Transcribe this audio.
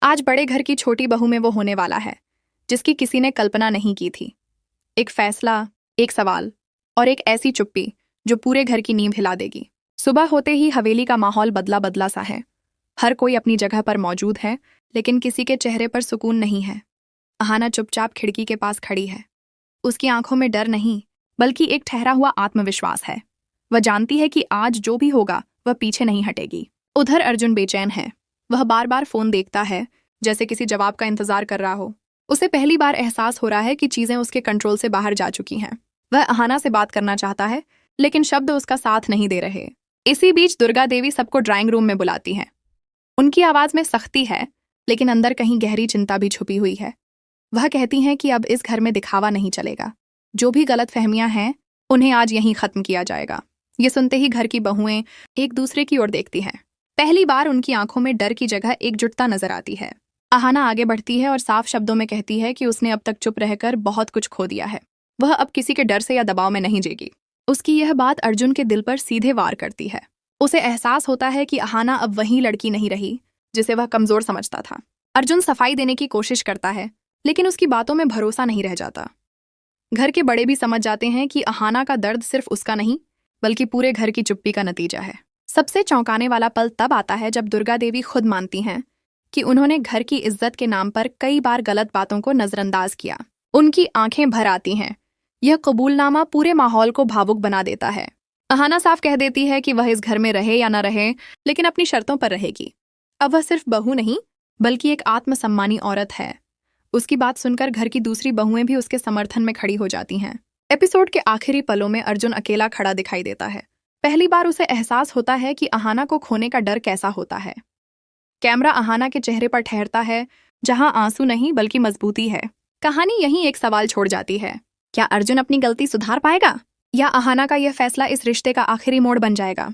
आज बड़े घर की छोटी बहू में वो होने वाला है जिसकी किसी ने कल्पना नहीं की थी। एक फैसला, एक सवाल और एक ऐसी चुप्पी जो पूरे घर की नींव हिला देगी। सुबह होते ही हवेली का माहौल बदला बदला सा है। हर कोई अपनी जगह पर मौजूद है, लेकिन किसी के चेहरे पर सुकून नहीं है। अहाना चुपचाप खिड़की के पास खड़ी है। उसकी आंखों में डर नहीं, बल्कि एक ठहरा हुआ आत्मविश्वास है। वह जानती है कि आज जो भी होगा वह पीछे नहीं हटेगी। उधर अर्जुन बेचैन है। वह बार बार फोन देखता है, जैसे किसी जवाब का इंतजार कर रहा हो। उसे पहली बार एहसास हो रहा है कि चीजें उसके कंट्रोल से बाहर जा चुकी हैं। वह अहाना से बात करना चाहता है, लेकिन शब्द उसका साथ नहीं दे रहे। इसी बीच दुर्गा देवी सबको ड्राइंग रूम में बुलाती हैं। उनकी आवाज में सख्ती है, लेकिन अंदर कहीं गहरी चिंता भी छुपी हुई है। वह कहती हैं कि अब इस घर में दिखावा नहीं चलेगा। जो भी गलतफहमियां हैं, उन्हें आज यहीं खत्म किया जाएगा। ये सुनते ही घर की बहुएं एक दूसरे की ओर देखती हैं। पहली बार उनकी आंखों में डर की जगह एकजुटता नजर आती है। अहाना आगे बढ़ती है और साफ शब्दों में कहती है कि उसने अब तक चुप रहकर बहुत कुछ खो दिया है। वह अब किसी के डर से या दबाव में नहीं जीगी। उसकी यह बात अर्जुन के दिल पर सीधे वार करती है। उसे एहसास होता है कि अहाना अब वही लड़की नहीं रही जिसे वह कमजोर समझता था। अर्जुन सफाई देने की कोशिश करता है, लेकिन उसकी बातों में भरोसा नहीं रह जाता। घर के बड़े भी समझ जाते हैं कि अहाना का दर्द सिर्फ उसका नहीं, बल्कि पूरे घर की चुप्पी का नतीजा है। सबसे चौंकाने वाला पल तब आता है जब दुर्गा देवी खुद मानती हैं कि उन्होंने घर की इज्जत के नाम पर कई बार गलत बातों को नजरअंदाज किया। उनकी आंखें भर आती हैं। यह कबूलनामा पूरे माहौल को भावुक बना देता है। अहाना साफ कह देती है कि वह इस घर में रहे या न रहे, लेकिन अपनी शर्तों पर रहेगी। अब वह सिर्फ बहू नहीं, बल्कि एक आत्मसम्मानी औरत है। उसकी बात सुनकर घर की दूसरी बहुएं भी उसके समर्थन में खड़ी हो जाती हैं। एपिसोड के आखिरी पलों में अर्जुन अकेला खड़ा दिखाई देता है। पहली बार उसे एहसास होता है कि अहाना को खोने का डर कैसा होता है। कैमरा अहाना के चेहरे पर ठहरता है, जहां आंसू नहीं बल्कि मजबूती है। कहानी यहीं एक सवाल छोड़ जाती है। क्या अर्जुन अपनी गलती सुधार पाएगा, या अहाना का यह फैसला इस रिश्ते का आखिरी मोड़ बन जाएगा?